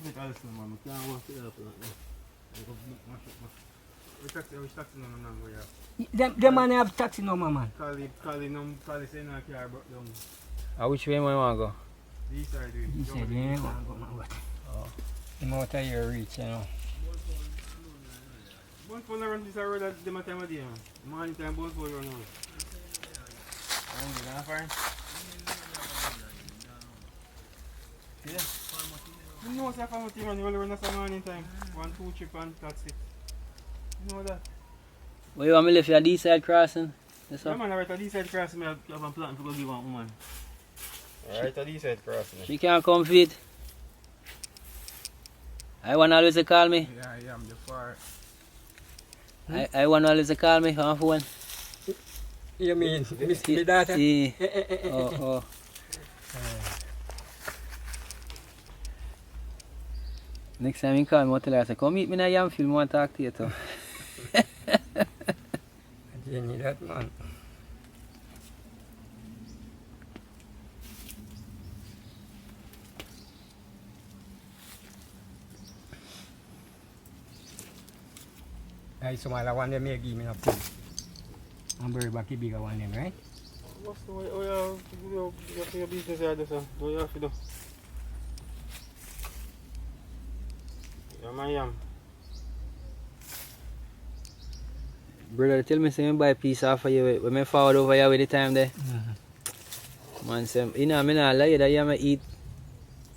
it also, man. We can't wash it up like that. We go mash it, mash. Which taxi number we have? Them man have taxi number, man. Cali saying our car broke down. Which way you want to go? This side, He said, yeah, man, go, man, but him out of your reach, you know. Both phone run this road at the time of day, man. Morning time, both phone run out. Fine. Yeah. You know what's that family man, you only run us a morning time. 1, 2 trip and that's it. You know that? Where you want me to lift your D-side crossing? Yes, Yeah, man, I write a D-side crossing, I have a plan to go give one woman. I write a D-side crossing. She can't come fit. I want always to call me. Yeah, I'm the far. I want always to call me on phone. You mean, Mr. Data? Yeah. Oh. Next time you call me, I'll tell her, I say, come meet me in a Yamfield, I want to talk to you too. You need that, man. I small one them may give me a food. I'm very back the bigger one them, right? What's the way? Oh, yeah, you have your business here, so what you have to do? Yeah, man, yam. Brother, tell me, say, me buy a piece off of you when I forward over here with the time there. Man, say, you know, I'm not lie, that you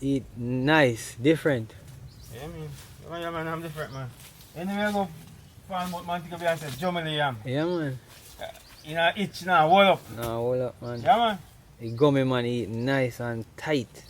eat nice, different. Yeah, man. Yeah, man, I'm different, man. Anyway, I go find what man think of you and say, Jomely yam. Yeah, man. You know, itch now, hold up. No, hold up, man. Yeah, man. The gummy man eat nice and tight.